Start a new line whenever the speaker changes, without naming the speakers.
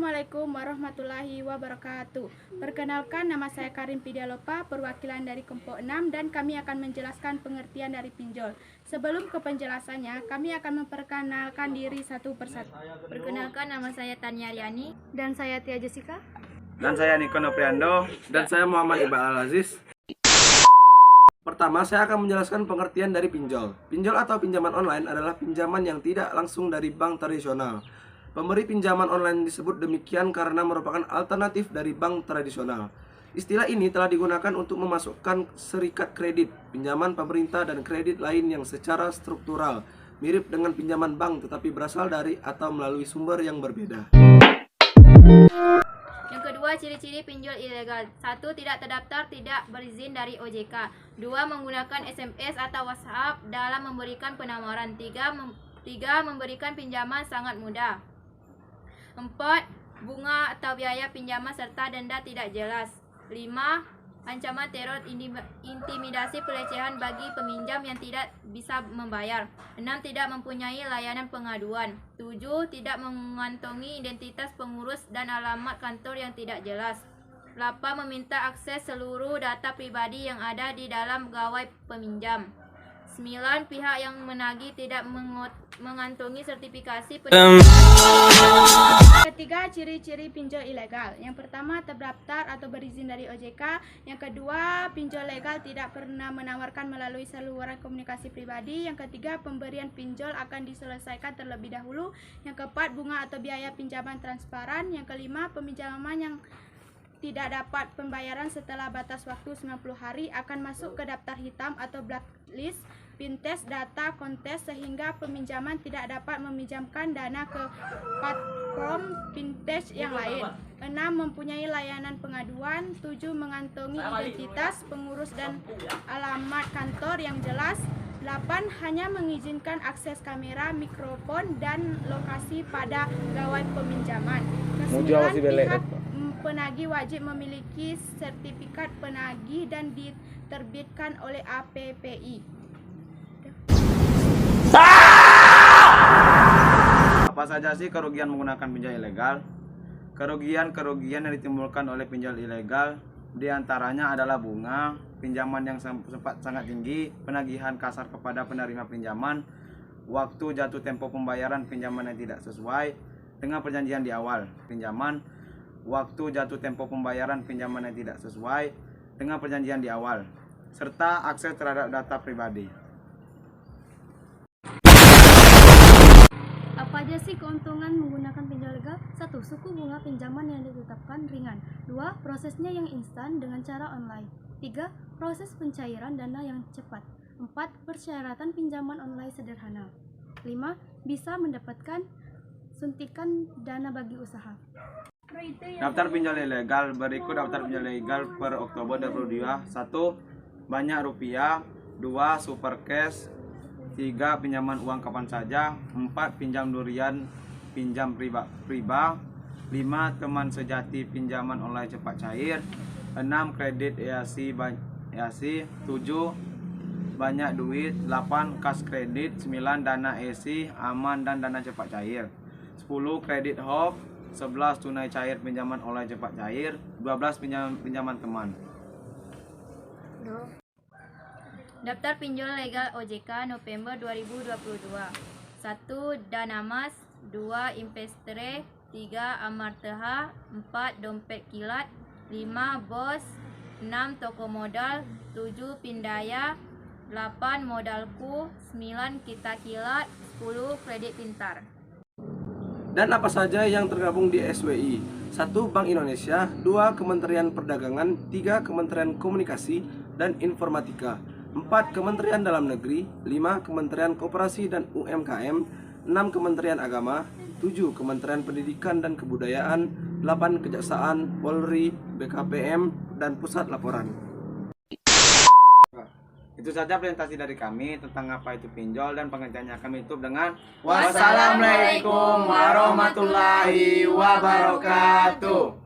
Assalamualaikum warahmatullahi wabarakatuh. Perkenalkan, nama saya Karin Pidialopa, perwakilan dari kelompok 6, dan kami akan menjelaskan pengertian dari pinjol. Sebelum ke penjelasannya, kami akan memperkenalkan diri satu persatu.
Perkenalkan, nama saya Tania Riani.
Dan saya Tia Jessica.
Dan saya Niko Nopriando.
Dan saya Muhammad Iqbal Al-Aziz. Pertama, saya akan menjelaskan pengertian dari pinjol. Pinjol atau pinjaman online adalah pinjaman yang tidak langsung dari bank tradisional. Pemberi pinjaman online disebut demikian karena merupakan alternatif dari bank tradisional. Istilah ini telah digunakan untuk memasukkan serikat kredit, pinjaman pemerintah, dan kredit lain yang secara struktural mirip dengan pinjaman bank tetapi berasal dari atau melalui sumber yang berbeda.
Yang kedua, ciri-ciri pinjol ilegal. 1. Tidak terdaftar, tidak berizin dari OJK. 2. Menggunakan SMS atau WhatsApp dalam memberikan penawaran. 3. Memberikan pinjaman sangat mudah. 4. Bunga atau biaya pinjaman serta denda tidak jelas. 5. Ancaman teror, intimidasi, pelecehan bagi peminjam yang tidak bisa membayar. 6. Tidak mempunyai layanan pengaduan. 7. Tidak mengantongi identitas pengurus dan alamat kantor yang tidak jelas. 8. Meminta akses seluruh data pribadi yang ada di dalam gawai peminjam. 9. Pihak yang menagih tidak mengantongi sertifikasi
Ketiga, ciri-ciri pinjol ilegal. Yang pertama, terdaftar atau berizin dari OJK. Yang kedua, pinjol legal tidak pernah menawarkan melalui saluran komunikasi pribadi. Yang ketiga, pemberian pinjol akan diselesaikan terlebih dahulu. Yang keempat, bunga atau biaya pinjaman transparan. Yang kelima, peminjaman yang tidak dapat pembayaran setelah batas waktu 90 hari akan masuk ke daftar hitam atau blacklist Pintes Data Kontes sehingga peminjaman tidak dapat meminjamkan dana ke platform fintech yang lain. 6. Mempunyai layanan pengaduan. 7. Mengantongi identitas pengurus dan alamat kantor yang jelas. 8. Hanya mengizinkan akses kamera, mikrofon, dan lokasi pada gawai peminjaman. 9. Pihak penagih wajib memiliki sertifikat penagih dan diterbitkan oleh APPI.
Apa saja sih kerugian menggunakan pinjol ilegal? Kerugian yang ditimbulkan oleh pinjol ilegal diantaranya adalah bunga, pinjaman yang sempat sangat tinggi, penagihan kasar kepada penerima pinjaman, waktu jatuh tempo pembayaran pinjaman yang tidak sesuai dengan perjanjian di awal pinjaman, waktu jatuh tempo pembayaran pinjaman yang tidak sesuai dengan perjanjian di awal, serta akses terhadap data pribadi.
Apa aja sih keuntungan menggunakan pinjol legal? 1. Suku bunga pinjaman yang ditetapkan ringan. 2. Prosesnya yang instan dengan cara online. 3. Proses pencairan dana yang cepat. 4. Persyaratan pinjaman online sederhana. 5. Bisa mendapatkan suntikan dana bagi usaha.
Daftar pinjol ilegal. Berikut daftar pinjol ilegal per Oktober 2022. 1. Banyak rupiah. 2. Super cash. 3. Pinjaman uang kapan saja. 4. Pinjam durian, pinjam riba. 5. Teman sejati pinjaman online cepat cair. 6. Kredit EASI. 7. Banyak duit. 8. Kas kredit. 9. Dana EASI aman dan dana cepat cair. 10. Kredit HOP. 11. Tunai cair pinjaman online cepat cair. 12. Pinjaman teman.
Daftar pinjol legal OJK November 2022. 1. Danamas. 2. Investre. 3. Amartha. 4. Dompet Kilat. 5. Bos. 6. Toko modal. 7. Pindaya. 8. Modalku. 9. Kita Kilat. 10. Kredit Pintar.
Dan apa saja yang tergabung di SWI? 1. Bank Indonesia. 2. Kementerian Perdagangan. 3. Kementerian Komunikasi dan Informatika. 4. Kementerian Dalam Negeri. 5. Kementerian Koperasi dan UMKM. 6. Kementerian Agama. 7. Kementerian Pendidikan dan Kebudayaan. 8. Kejaksaan, Polri, BKPM, dan Pusat Laporan.
Itu saja presentasi dari kami tentang apa itu pinjol, dan pengertiannya kami tutup dengan
Wassalamualaikum warahmatullahi wabarakatuh.